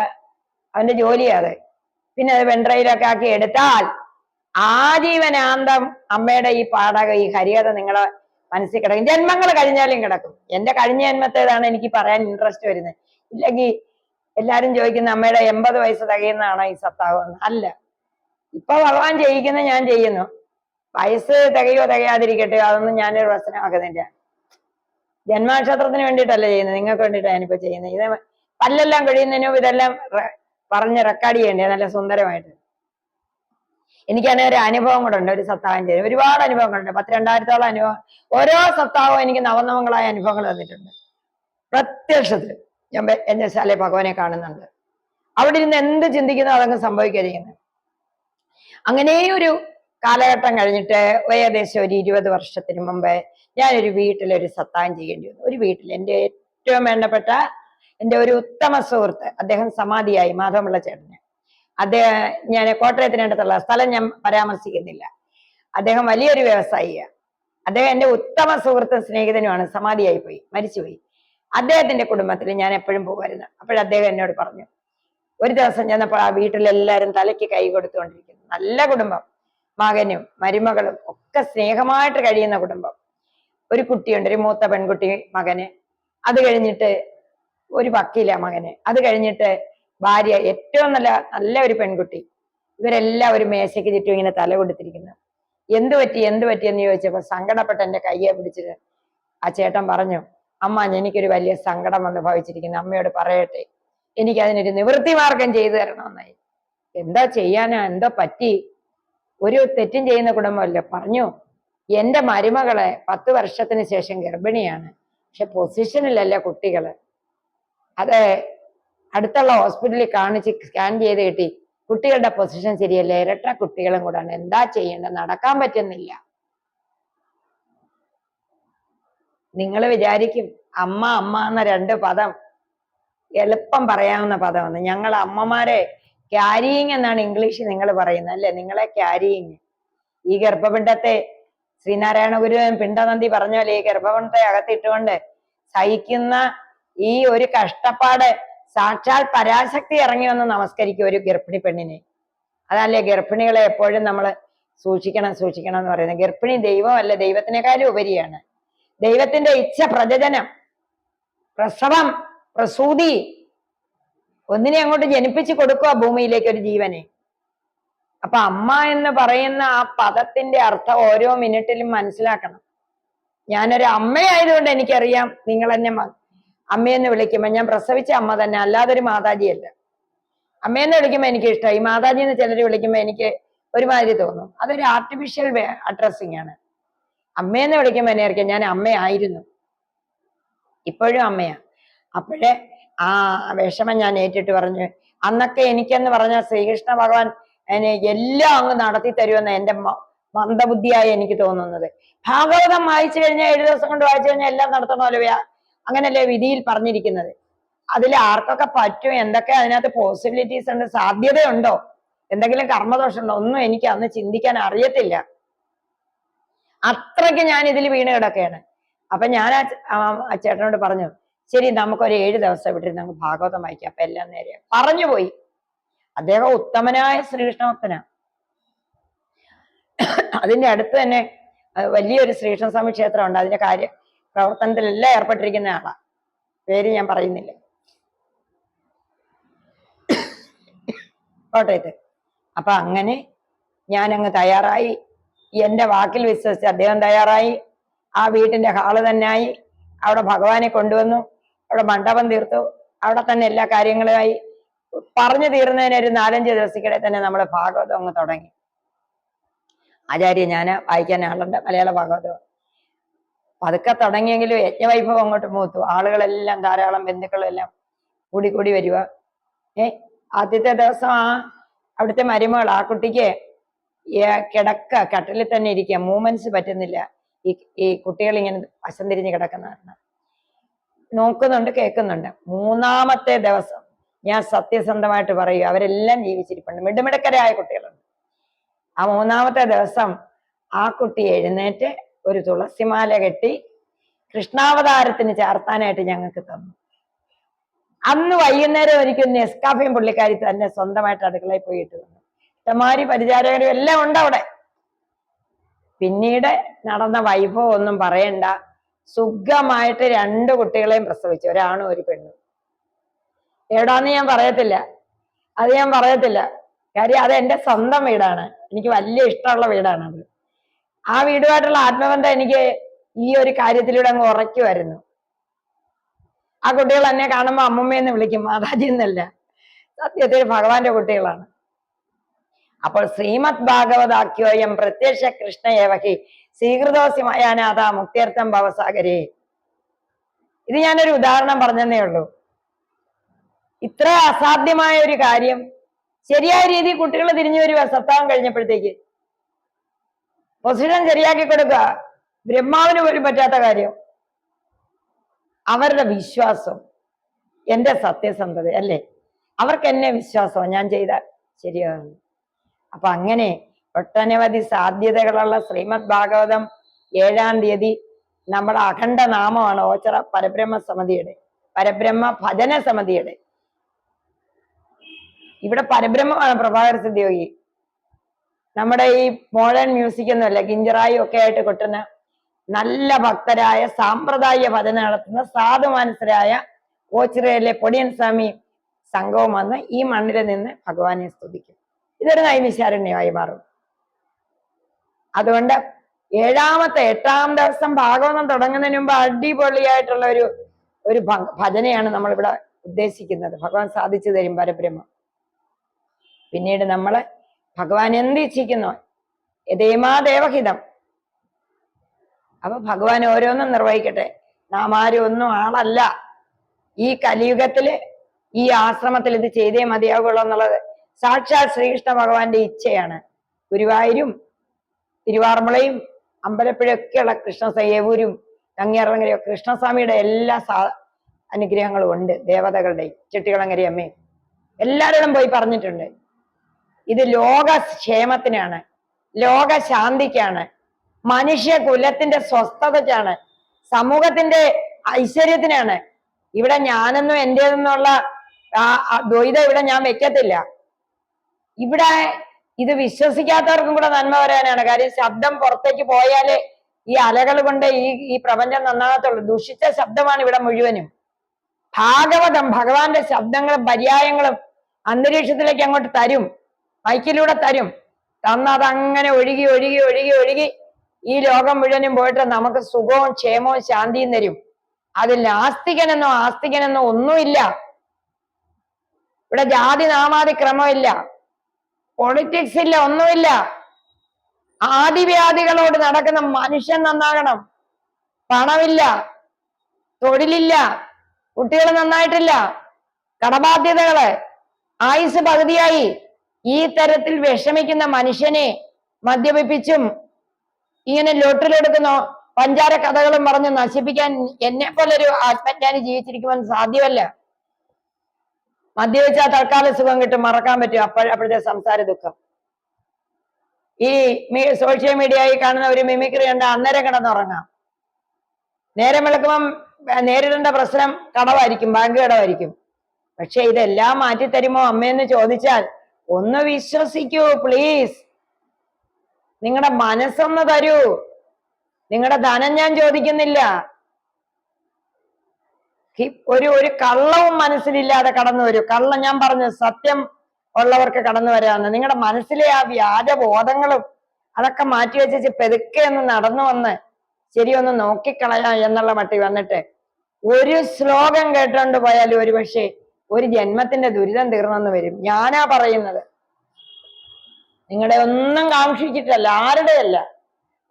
അവന്റെ ജോലിയാത്. പിന്നെ അത് പെൺഡ്രൈവിലൊക്കെ ആക്കി എടുത്താൽ ആജീവനാന്തം അമ്മയുടെ ഈ പാഠകം, ഈ ഹരികഥ നിങ്ങളെ മനസ്സിൽ കിടക്കും. ജന്മങ്ങൾ കഴിഞ്ഞാലും കിടക്കും. എന്റെ കഴിഞ്ഞ ജന്മത്തേതാണ് എനിക്ക് പറയാൻ ഇൻട്രസ്റ്റ് വരുന്നത്. ഇല്ലെങ്കിൽ എല്ലാരും ചോദിക്കുന്ന അമ്മയുടെ 80 വയസ്സ് തികയുന്നതാണോ ഈ സപ്താഹം? അല്ല, ഇപ്പൊ ഭഗവാൻ ചെയ്യിക്കുന്ന ഞാൻ ചെയ്യുന്നു. വയസ്സ് തികയോ തികയാതിരിക്കട്ടെ, അതൊന്നും ഞാനൊരു പ്രശ്നമാക്കുന്നില്ല. ജന്മനക്ഷത്രത്തിന് വേണ്ടിയിട്ടല്ല ചെയ്യുന്നത്, നിങ്ങൾക്ക് വേണ്ടിയിട്ടാണ് ഞാനിപ്പോ ചെയ്യുന്നത്. ഇത് പല്ലെല്ലാം കഴിയുന്നതിനും ഇതെല്ലാം പറഞ്ഞ് റെക്കോർഡ് ചെയ്യണ്ടേ നല്ല സുന്ദരമായിട്ട്. എനിക്കതിനെ ഒരു അനുഭവം കൂടെ ഉണ്ട്. ഒരു സപ്താഹം ചെയ്ത് ഒരുപാട് അനുഭവങ്ങളുണ്ട്, 10,000-2000 അനുഭവം. ഓരോ സപ്താഹവും എനിക്ക് നവനവങ്ങളായ അനുഭവങ്ങൾ തന്നിട്ടുണ്ട്. പ്രത്യക്ഷത്തിൽ ഞാൻ എന്റെ ശാലെ ഭഗവാനെ കാണുന്നുണ്ട്. അവിടെ ഇരുന്ന് എന്ത് ചിന്തിക്കുന്നോ അതങ്ങ് സംഭവിക്കുക ചെയ്യുന്നത്. അങ്ങനെ ഒരു കാലഘട്ടം കഴിഞ്ഞിട്ട് ഏകദേശം ഒരു 20 വർഷത്തിന് മുമ്പ് ഞാനൊരു വീട്ടിലൊരു സത്തായം ചെയ്യേണ്ടി വന്നു. ഒരു വീട്ടിൽ എൻ്റെ ഏറ്റവും വേണ്ടപ്പെട്ട എൻ്റെ ഒരു ഉത്തമ സുഹൃത്ത്, അദ്ദേഹം സമാധിയായി, മാധവമുള്ള ചേട്ടന്. അദ്ദേഹം, ഞാൻ കോട്ടയത്തിനടുത്തുള്ള സ്ഥലം ഞാൻ പരാമർശിക്കുന്നില്ല, അദ്ദേഹം വലിയൊരു വ്യവസായിയാണ്. അദ്ദേഹം എൻ്റെ ഉത്തമ സുഹൃത്തും സ്നേഹിതനുമാണ്. സമാധിയായി പോയി, മരിച്ചുപോയി. അദ്ദേഹത്തിന്റെ കുടുംബത്തിൽ ഞാൻ എപ്പോഴും പോകുമായിരുന്നു. അപ്പോഴദ്ദേഹം എന്നോട് പറഞ്ഞു, ഒരു ദിവസം ചെന്നപ്പോൾ ആ വീട്ടിലെല്ലാവരും തലയ്ക്ക് കൈ കൊടുത്തുകൊണ്ടിരിക്കുന്നു. നല്ല കുടുംബം, മകനും മരുമകളും ഒക്കെ സ്നേഹമായിട്ട് കഴിയുന്ന കുടുംബം. ഒരു കുട്ടിയുണ്ട്, ഒരു മൂത്ത പെൺകുട്ടി മകന്. അത് കഴിഞ്ഞിട്ട് ഒരു വക്കീല മകന്. അത് കഴിഞ്ഞിട്ട് ഭാര്യ, ഏറ്റവും നല്ല ഒരു പെൺകുട്ടി. ഇവരെല്ലാം ഒരു മേശയ്ക്ക് ചുറ്റും ഇങ്ങനെ തല കൊടുത്തിരിക്കുന്നു. എന്ത് പറ്റി എന്ന് ചോദിച്ചപ്പോ സങ്കടപ്പെട്ട് എന്റെ കയ്യെ പിടിച്ചിട്ട് ആ ചേട്ടൻ പറഞ്ഞു, അമ്മ, എനിക്കൊരു വലിയ സങ്കടം വന്ന് ഭവിച്ചിരിക്കുന്നു, അമ്മയോട് പറയട്ടെ, എനിക്ക് അതിനൊരു നിവൃത്തി മാർഗം ചെയ്തു തരണമെന്നായി. എന്താ ചെയ്യാനാ, എന്തോ പറ്റി? ഒരു തെറ്റും ചെയ്യുന്ന കുടുംബമല്ലേ. പറഞ്ഞു, എന്റെ മരുമകളെ 10 വർഷത്തിന് ശേഷം ഗർഭിണിയാണ്, പക്ഷെ പൊസിഷനിലല്ല കുട്ടികള്. അത് അടുത്തുള്ള ഹോസ്പിറ്റലിൽ കാണിച്ച് സ്കാൻ ചെയ്ത് കിട്ടി, കുട്ടികളുടെ പൊസിഷൻ ശരിയല്ല, ഇരട്ട കുട്ടികളും കൂടാണ്. എന്താ ചെയ്യേണ്ടത്, നടക്കാൻ പറ്റുന്നില്ല. നിങ്ങൾ വിചാരിക്കും അമ്മ അമ്മ എന്ന 2 പദം എളുപ്പം പറയാവുന്ന പദമാണ്. ഞങ്ങൾ അമ്മമാരെ ക്യാരിയിങ് എന്നാണ് ഇംഗ്ലീഷിൽ നിങ്ങൾ പറയുന്നത് അല്ലെ, നിങ്ങളെ ക്യാരിയിങ്. ഈ ഗർഭപിണ്ഡത്തെ ശ്രീനാരായണ ഗുരുവൻ പിണ്ടനന്ദി പറഞ്ഞ പോലെ ഈ ഗർഭപിണ്ഡത്തെ അകത്തിട്ടുകൊണ്ട് സഹിക്കുന്ന ഈ ഒരു കഷ്ടപ്പാട് സാക്ഷാൽ പരാശക്തി ഇറങ്ങി വന്ന് നമസ്കരിക്കും ഒരു ഗർഭിണി പെണ്ണിനെ. അതല്ലേ ഗർഭിണികളെ എപ്പോഴും നമ്മൾ സൂക്ഷിക്കണം എന്ന് പറയുന്നത്. ഗർഭിണി ദൈവമല്ല, ദൈവത്തിനേക്കാളും ഉപരിയാണ്. ദൈവത്തിന്റെ ഇച്ഛ, പ്രജനനം, പ്രസവം, പ്രസൂതി, ഒന്നിനെ അങ്ങോട്ട് ജനിപ്പിച്ചു കൊടുക്കുക ഭൂമിയിലേക്ക് ഒരു ജീവനെ. അപ്പൊ അമ്മ എന്ന് പറയുന്ന ആ പദത്തിന്റെ അർത്ഥം ഓരോ മിനിറ്റിലും മനസ്സിലാക്കണം. ഞാനൊരു അമ്മയായതുകൊണ്ട് എനിക്കറിയാം, നിങ്ങൾ എന്നെ അമ്മയെന്ന് വിളിക്കുമ്പോ ഞാൻ പ്രസവിച്ച അമ്മ തന്നെ, അല്ലാതൊരു മാതാജിയല്ല. അമ്മയെന്ന് വിളിക്കുമ്പോ എനിക്ക് ഇഷ്ടമായി, മാതാജി എന്ന് ചിലർ വിളിക്കുമ്പോ എനിക്ക് ഒരുമാതിരി തോന്നും. അതൊരു ആർട്ടിഫിഷ്യൽ അഡ്രസ്സിങ് ആണ്. അമ്മയെന്ന് വിളിക്കുമ്പോ എന്നെ അറിയാം ഞാൻ അമ്മയായിരുന്നു, ഇപ്പോഴും അമ്മയാ. അപ്പോഴേ ആ വിഷമം ഞാൻ ഏറ്റിട്ട് പറഞ്ഞു, അന്നൊക്കെ എനിക്കെന്ന് പറഞ്ഞ ശ്രീകൃഷ്ണ ഭഗവാൻ എല്ലാം അങ്ങ് നടത്തി തരുമെന്ന് എന്റെ മന്ദബുദ്ധിയായി എനിക്ക് തോന്നുന്നത്. ഭാഗവതം വായിച്ചു കഴിഞ്ഞാൽ 7 ദിവസം കൊണ്ട് വായിച്ചു കഴിഞ്ഞാൽ എല്ലാം നടത്തണമല്ലോ, അങ്ങനല്ലേ വിധിയിൽ പറഞ്ഞിരിക്കുന്നത്. അതിൽ ആർക്കൊക്കെ പറ്റും, എന്തൊക്കെ അതിനകത്ത് പോസിബിലിറ്റീസ് ഉണ്ട്, സാധ്യതയുണ്ടോ, എന്തെങ്കിലും കർമ്മദോഷമുണ്ടോ, ഒന്നും എനിക്ക് അന്ന് ചിന്തിക്കാൻ അറിയത്തില്ല. അത്രയ്ക്ക് ഞാൻ ഇതിൽ വീണ് കിടക്കുകയാണ്. അപ്പൊ ഞാൻ ആ ചേട്ടനോട് പറഞ്ഞു, ശരി നമുക്കൊരു 7 ദിവസം വിട്ടിരുന്ന് നമുക്ക് ഭാഗവതം വായിക്കാം, അപ്പൊ എല്ലാം നേരെ പറഞ്ഞു പോയി. അദ്ദേഹം ഉത്തമനായ ശ്രീകൃഷ്ണഭക്തനാ. അതിന്റെ അടുത്ത് തന്നെ വലിയൊരു ശ്രീകൃഷ്ണസ്വാമി ക്ഷേത്രമുണ്ട്. അതിന്റെ പ്രവർത്തനത്തിലെല്ലാം ഏർപ്പെട്ടിരിക്കുന്ന ആളാ, പേര് ഞാൻ പറയുന്നില്ല, കോട്ടയത്ത്. അപ്പൊ അങ്ങനെ ഞാനങ്ങ് തയ്യാറായി, എന്റെ വാക്കിൽ വിശ്വസിച്ച് അദ്ദേഹം തയ്യാറായി. ആ വീട്ടിന്റെ ഹാള് തന്നെയായി, അവിടെ ഭഗവാനെ കൊണ്ടുവന്നു, അവിടെ മണ്ഡപം തീർത്തു, അവിടെ തന്നെ എല്ലാ കാര്യങ്ങളുമായി. പറഞ്ഞു തീർന്നതിന് ഒരു 4-5 ദിവസത്തിനിടെ തന്നെ നമ്മൾ ഭാഗവതം അങ്ങ് തുടങ്ങി. ആചാര്യ ഞാൻ വായിക്കാൻ ആളുണ്ട്, മലയാള ഭാഗവതം. പതുക്കെ തുടങ്ങിയെങ്കിലും യജ്ഞവൈഭവം അങ്ങോട്ട് മൂത്തു. ആളുകളെല്ലാം ധാരാളം, ബന്ധുക്കളും എല്ലാം കൂടി വരിക. ആദ്യത്തെ ദിവസം അവിടുത്തെ മരുമകൾ, ആ കുട്ടിക്ക് കട്ടിലിൽ തന്നെ ഇരിക്കുക, മൂവ്മെന്റ്സ് പറ്റുന്നില്ല. ഈ കുട്ടികൾ ഇങ്ങനെ വശം തിരിഞ്ഞ് കിടക്കുന്നതാണ്, നോക്കുന്നുണ്ട്, കേൾക്കുന്നുണ്ട്. 3-ാമത്തെ ദിവസം ഞാൻ സത്യസന്ധമായിട്ട് പറയുക, അവരെല്ലാം ജീവിച്ചിരിപ്പുണ്ട്, മിടുമിടുക്കരായ കുട്ടികളുണ്ട്. ആ 3-ാമത്തെ ദിവസം ആ കുട്ടി എഴുന്നേറ്റ് ഒരു തുളസിമാല കെട്ടി കൃഷ്ണാവതാരത്തിന് ചാർത്താനായിട്ട് ഞങ്ങൾക്ക് തന്നു. അന്ന് വൈകുന്നേരം ഒരിക്കൽ നെസ്കാഫയും പുള്ളിക്കാരി തന്നെ സ്വന്തമായിട്ട് അടുക്കളയിൽ പോയിട്ട് തന്നു. ഇഷ്ടമാരി പരിചാരകരും എല്ലാം ഉണ്ട് അവിടെ. പിന്നീട് നടന്ന വൈഭവം ഒന്നും പറയണ്ട. സുഖമായിട്ട് 2 കുട്ടികളെയും പ്രസവിച്ചു, ഒരാണും ഒരു പെണ്ണും. എവിടാന്ന് ഞാൻ പറയത്തില്ല, അത് ഞാൻ പറയത്തില്ല. കാര്യം അത് എൻ്റെ സ്വന്തം വീടാണ്, എനിക്ക് വലിയ ഇഷ്ടമുള്ള വീടാണ് അത്. ആ വീടുമായിട്ടുള്ള ആത്മബന്ധം എനിക്ക് ഈ ഒരു കാര്യത്തിലൂടെ അങ്ങ് ഉറയ്ക്കുമായിരുന്നു. ആ കുട്ടികൾ എന്നെ കാണുമ്പോൾ അമ്മമ്മയെന്ന് വിളിക്കും, മാതാജി എന്നല്ല, സത്യത്തിൽ ഭഗവാന്റെ കുട്ടികളാണ്. അപ്പോൾ ശ്രീമദ് ഭാഗവതാഖ്യോയം പ്രത്യക്ഷ കൃഷ്ണയേവഹി സ്വീകൃതോസി മയാനാഥ മുക്തിയർത്ഥം ഭവസാഗരേ. ഇത് ഞാനൊരു ഉദാഹരണം പറഞ്ഞതേ ഉള്ളൂ. ഇത്ര അസാധ്യമായ ഒരു കാര്യം ശരിയായ രീതിയിൽ കുട്ടികൾ തിരിഞ്ഞു വരുക സപ്താഹം കഴിഞ്ഞപ്പോഴത്തേക്ക്. പൊസിഷൻ ശരിയാക്കി കൊടുക്കുക. ബ്രഹ്മാവിന് പോലും പറ്റാത്ത കാര്യം. അവരുടെ വിശ്വാസം, എന്റെ സത്യസന്ധത അല്ലേ, അവർക്ക് എന്നെ വിശ്വാസമാണ് ഞാൻ ചെയ്താൽ ശരിയാണ്. അപ്പൊ അങ്ങനെ ഒട്ടനവധി സാധ്യതകളുള്ള ശ്രീമദ് ഭാഗവതം 7-ാം തീയതി നമ്മുടെ അഖണ്ഡ നാമമാണ് ഓച്ചിറ പരബ്രഹ്മ സമിതിയുടെ, പരബ്രഹ്മ ഭജന സമിതിയുടെ. ഇവിടെ പരബ്രഹ്മമാണ് പ്രഭാകര സിദ്ധിയോഗി. നമ്മുടെ ഈ മോഡേൺ മ്യൂസിക് ഒന്നുമല്ല, ഗിഞ്ചറായും ഒക്കെ ആയിട്ട് കൊട്ടുന്ന നല്ല ഭക്തരായ സാമ്പ്രദായിക ഭജന നടത്തുന്ന സാധുമാനസരായ ഓച്ചിറയിലെ പൊടിയൻ സ്വാമി സംഘവും വന്ന് ഈ മണ്ണിൽ നിന്ന് ഭഗവാനെ സ്തുതിക്കും. ഇതൊരു നൈമിശാരണ്യമായി മാറും. അതുകൊണ്ട് 8-ാം ദിവസം ഭാഗവതം തുടങ്ങുന്നതിന് മുമ്പ് അടിപൊളിയായിട്ടുള്ള ഒരു ഭജനയാണ് നമ്മളിവിടെ ഉദ്ദേശിക്കുന്നത്. ഭഗവാൻ സാധിച്ചു തരും പരബ്രഹ്മം. പിന്നീട് നമ്മള് ഭഗവാൻ എന്ത് ഇച്ഛിക്കുന്നു, യഥേമാ ദേവഹിതം. അപ്പൊ ഭഗവാൻ ഓരോന്നും നിർവഹിക്കട്ടെ. നാം ആരും ഒന്നും ആളല്ല. ഈ കലിയുഗത്തില് ഈ ആശ്രമത്തിൽ ഇത് ചെയ്തേ മതിയാകുള്ളൂ എന്നുള്ളത് സാക്ഷാൽ ശ്രീകൃഷ്ണ ഭഗവാന്റെ ഇച്ഛയാണ്. ഗുരുവായൂരും തിരുവാർമുളയും അമ്പലപ്പുഴയൊക്കെയുള്ള കൃഷ്ണസേവൂരും അങ്ങേറങ്ങരയോ കൃഷ്ണസ്വാമിയുടെ എല്ലാ അനുഗ്രഹങ്ങളും ഉണ്ട്. ദേവതകളുടെ ചെട്ടികളങ്ങര അമ്മയും എല്ലാവരോടും പോയി പറഞ്ഞിട്ടുണ്ട്. ഇത് ലോകക്ഷേമത്തിനാണ്, ലോകശാന്തിക്കാണ്, മനുഷ്യകുലത്തിന്റെ സ്വസ്ഥതയ്ക്കാണ്, സമൂഹത്തിന്റെ ഐശ്വര്യത്തിനാണ്. ഇവിടെ ഞാനെന്നും എന്റേതെന്നുള്ള ദ്വൈതം ഇവിടെ ഞാൻ വെക്കത്തില്ല. ഇവിടെ ഇത് വിശ്വസിക്കാത്തവർക്കും കൂടെ നന്മ വരാനാണ്. കാര്യം ശബ്ദം പുറത്തേക്ക് പോയാലേ ഈ അലകൾ കൊണ്ട് ഈ പ്രപഞ്ചം നന്നാകത്തുള്ളൂ. ദുഷിച്ച ശബ്ദമാണ് ഇവിടെ മുഴുവനും. ഭാഗവതം ഭഗവാന്റെ ശബ്ദങ്ങളും പര്യായങ്ങളും അന്തരീക്ഷത്തിലേക്ക് അങ്ങോട്ട് തരും, മൈക്കിലൂടെ തരും. തന്നതങ്ങനെ ഒഴുകി ഒഴുകി ഒഴുകി ഒഴുകി ഈ ലോകം മുഴുവനും പോയിട്ട് നമുക്ക് സുഖവും ക്ഷേമവും ശാന്തിയും തരും. അതിൽ നാസ്തികനെന്നോ ആസ്തികനെന്നോ ഒന്നുമില്ല. ഇവിടെ ജാതി നാമാതി ക്രമമില്ല, പൊളിറ്റിക്സ് ഇല്ല, ഒന്നുമില്ല. ആദിവ്യാധികളോട് നടക്കുന്ന മനുഷ്യൻ നന്നാകണം. പണമില്ല, തൊഴിലില്ല, കുട്ടികൾ നന്നായിട്ടില്ല, കടബാധ്യതകള്, ആയുസ് പകുതിയായി. ഈ തരത്തിൽ വിഷമിക്കുന്ന മനുഷ്യനെ മദ്യപിപ്പിച്ചും ഇങ്ങനെ ലോട്ടറിലെടുക്കുന്ന പഞ്ചാര കഥകളും പറഞ്ഞ് നശിപ്പിക്കാൻ എന്നെ പോലൊരു ആത്മജ്ഞാനി ജീവിച്ചിരിക്കുവാൻ സാധ്യമല്ല. മദ്യപിച്ചാൽ തൽക്കാല സുഖം കിട്ടും, മറക്കാൻ പറ്റും അപ്പോഴത്തെ സംസാര ദുഃഖം. ഈ സോഷ്യൽ മീഡിയയിൽ കാണുന്ന ഒരു മിമിക്രി കണ്ട അന്നേരം കിടന്നുറങ്ങാം. നേരം വെളുക്കുമ്പം നേരിടേണ്ട പ്രശ്നം കടവായിരിക്കും, ബാങ്ക് കടവായിരിക്കും. പക്ഷെ ഇതെല്ലാം മാറ്റിത്തരുമോ അമ്മയെന്ന് ചോദിച്ചാൽ ഒന്ന് വിശ്വസിക്കൂ പ്ലീസ്. നിങ്ങളുടെ മനസ്സൊന്ന് തരൂ. നിങ്ങളുടെ ധനം ഞാൻ ചോദിക്കുന്നില്ല. ഒരു കള്ളവും മനസ്സിലില്ലാതെ കടന്നു വരൂ. കള്ളം ഞാൻ പറഞ്ഞു, സത്യം ഉള്ളവർക്ക് കടന്നു വരാമെന്ന്. നിങ്ങളുടെ മനസ്സിലെ ആ വ്യാജബോധങ്ങളും അതൊക്കെ മാറ്റി വെച്ച് പെതുക്കെ ഒന്ന് നടന്നു വന്ന് ശരിയൊന്ന് നോക്കിക്കളയാം എന്നുള്ള മട്ടി വന്നിട്ട് ഒരു ശ്ലോകം കേട്ടോണ്ട് പോയാലും ഒരു പക്ഷേ ഒരു ജന്മത്തിന്റെ ദുരിതം തീർന്നെന്ന് വരും. ഞാനാ പറയുന്നത്, നിങ്ങളുടെ ഒന്നും കാക്ഷിച്ചിട്ടല്ല, ആരുടെയല്ല.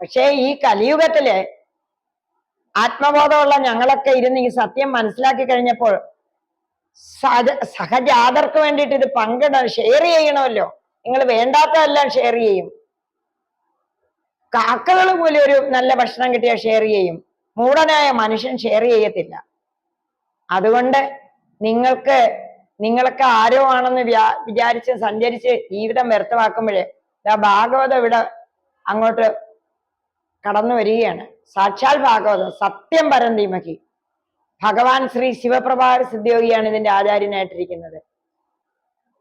പക്ഷേ ഈ കലിയുഗത്തില് ആത്മബോധമുള്ള ഞങ്ങളൊക്കെ ഇരുന്ന് ഈ സത്യം മനസ്സിലാക്കി കഴിഞ്ഞപ്പോൾ സഹജാതർക്ക് വേണ്ടിയിട്ട് ഇത് ഷെയർ ചെയ്യണമല്ലോ. നിങ്ങൾ വേണ്ടാത്തതെല്ലാം ഷെയർ ചെയ്യും. കാക്കകൾ പോലും ഒരു നല്ല ഭക്ഷണം കിട്ടിയാൽ ഷെയർ ചെയ്യും. മൂഢനായ മനുഷ്യൻ ഷെയർ ചെയ്യത്തില്ല. അതുകൊണ്ട് നിങ്ങൾക്ക് ആരോ ആണെന്ന് വിചാരിച്ച് സഞ്ചരിച്ച് ജീവിതം വ്യർത്ഥമാക്കുമ്പോഴേ ഭാഗവതം ഇവിടെ അങ്ങോട്ട് കടന്നു വരികയാണ്. സാക്ഷാൽ ഭാഗവതം, സത്യം പരന്തീമഹി. ഭഗവാൻ ശ്രീ ശിവപ്രഭാകര സിദ്ധിയോഗിയാണ് ഇതിന്റെ ആചാര്യനായിട്ടിരിക്കുന്നത്.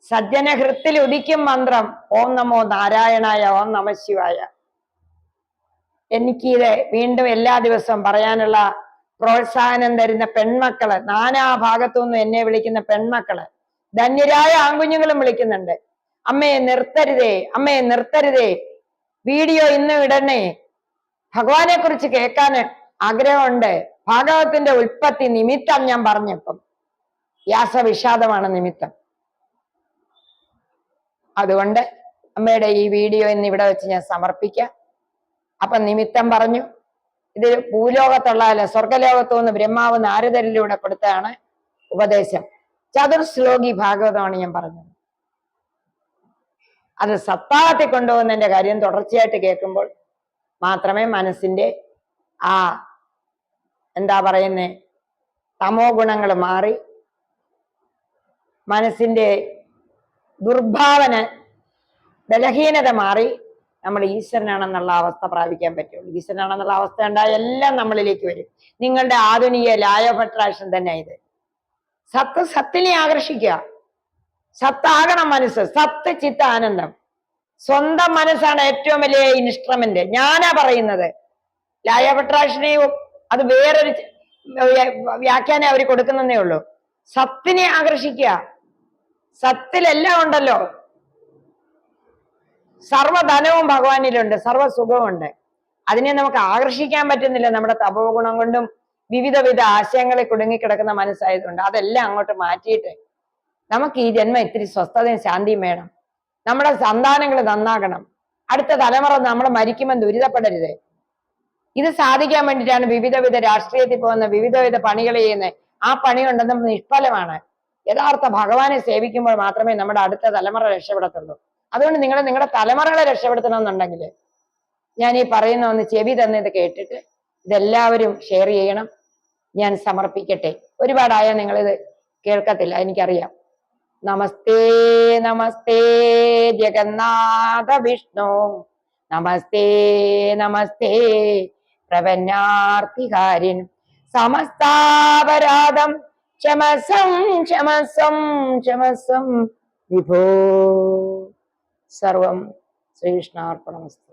സജ്ജന ഹൃത്തിൽ ഉദിക്കും മന്ത്രം ഓം നമോ നാരായണായ, ഓം നമ ശിവായ. എനിക്കിത് വീണ്ടും എല്ലാ ദിവസവും പറയാനുള്ള പ്രോത്സാഹനം തരുന്ന പെൺമക്കള്, നാനാഭാഗത്തുനിന്നും എന്നെ വിളിക്കുന്ന പെൺമക്കള്, ധന്യരായ ആൺകുഞ്ഞുങ്ങളും വിളിക്കുന്നുണ്ട്. അമ്മയെ നിർത്തരുതേ, അമ്മയെ നിർത്തരുതേ, വീഡിയോ ഇന്നും ഇടണേ, ഭഗവാനെ കുറിച്ച് കേൾക്കാൻ ആഗ്രഹമുണ്ട്. ഭാഗവതത്തിന്റെ ഉൽപ്പത്തി നിമിത്തം ഞാൻ പറഞ്ഞപ്പം വ്യാസവിഷാദമാണ് നിമിത്തം. അതുകൊണ്ട് അമ്മയുടെ ഈ വീഡിയോ ഇന്ന് ഇവിടെ വെച്ച് ഞാൻ സമർപ്പിക്കാം. അപ്പൊ നിമിത്തം പറഞ്ഞു. ഇത് ഭൂലോകത്തുള്ളതല്ല, സ്വർഗലോകത്തു നിന്ന് ബ്രഹ്മാവ് നാരദരിലൂടെ കൊടുത്തതാണ് ഉപദേശം. ചതുർശ്ലോകി ഭാഗവതമാണ് ഞാൻ പറഞ്ഞത്. അത് സത്താകത്തിൽ കൊണ്ടുപോകുന്നതിന്റെ കാര്യം തുടർച്ചയായിട്ട് കേൾക്കുമ്പോൾ മാത്രമേ മനസ്സിന്റെ ആ എന്താ പറയുന്നേ തമോ ഗുണങ്ങൾ മാറി മനസ്സിന്റെ ദുർഭാവന ബലഹീനത മാറി നമ്മൾ ഈശ്വരനാണെന്നുള്ള അവസ്ഥ പ്രാപിക്കാൻ പറ്റുള്ളൂ. ഈശ്വരനാണെന്നുള്ള അവസ്ഥ ഉണ്ടായ എല്ലാം നമ്മളിലേക്ക് വരും. നിങ്ങളുടെ ആധുനിക ലായ ഭട്രാക്ഷൻ തന്നെ ഇത്. സത്തിനെ ആകർഷിക്കുക. സത്താകണം മനസ്സ്. സത്ത് ചിത്ത ആനന്ദം. സ്വന്തം മനസ്സാണ് ഏറ്റവും വലിയ ഇൻസ്ട്രുമെന്റ്. ഞാനാ പറയുന്നത്. ലായ ഭട്രാക്ഷനെയും അത് വേറൊരു വ്യാഖ്യാനം അവർ കൊടുക്കുന്നതേ ഉള്ളൂ. സത്തിനെ ആകർഷിക്കുക. സത്തിലെല്ലാം ഉണ്ടല്ലോ. സർവ്വധനവും ഭഗവാനിലുണ്ട്, സർവ്വസുഖവും ഉണ്ട്. അതിനെ നമുക്ക് ആകർഷിക്കാൻ പറ്റുന്നില്ല നമ്മുടെ തപോ ഗുണം കൊണ്ടും വിവിധ ആശയങ്ങളിൽ കുടുങ്ങിക്കിടക്കുന്ന മനസ്സായതുകൊണ്ട്. അതെല്ലാം അങ്ങോട്ട് മാറ്റിയിട്ട് നമുക്ക് ഈ ജന്മം ഇത്തിരി സ്വസ്ഥതയും ശാന്തിയും വേണം. നമ്മുടെ സന്താനങ്ങൾ നന്നാകണം. അടുത്ത തലമുറ നമ്മൾ മരിക്കുമ്പോൾ ദുരിതപ്പെടരുത്. ഇത് സാധിക്കാൻ വേണ്ടിയിട്ടാണ് വിവിധ രാഷ്ട്രീയത്തിൽ പോകുന്ന വിവിധ പണികൾ ചെയ്യുന്നത്. ആ പണി കൊണ്ടൊന്നും നിഷ്ഫലമാണ്. യഥാർത്ഥ ഭഗവാനെ സേവിക്കുമ്പോൾ മാത്രമേ നമ്മുടെ അടുത്ത തലമുറ രക്ഷപ്പെടത്തുള്ളൂ. അതുകൊണ്ട് നിങ്ങൾ നിങ്ങളുടെ തലമുറകളെ രക്ഷപ്പെടുത്തണമെന്നുണ്ടെങ്കിൽ ഞാൻ ഈ പറയുന്ന ഒന്ന് ചെവി തന്നെ ഇത് കേട്ടിട്ട് ഇതെല്ലാവരും ഷെയർ ചെയ്യണം. ഞാൻ സമർപ്പിക്കട്ടെ. ഒരുപാടായാൽ നിങ്ങളിത് കേൾക്കത്തില്ല, എനിക്കറിയാം. നമസ്തേ നമസ്തേ ജഗന്നാഥ വിഷ്ണു, നമസ്തേ നമസ്തേ പ്രപന്നാർത്തികാരിൻ, സമസ്താപരാധം ക്ഷമസം ക്ഷമസം ക്ഷമസം വിഭോ. സർവം ശ്രീകൃഷ്ണാർപ്പണമസ്തു.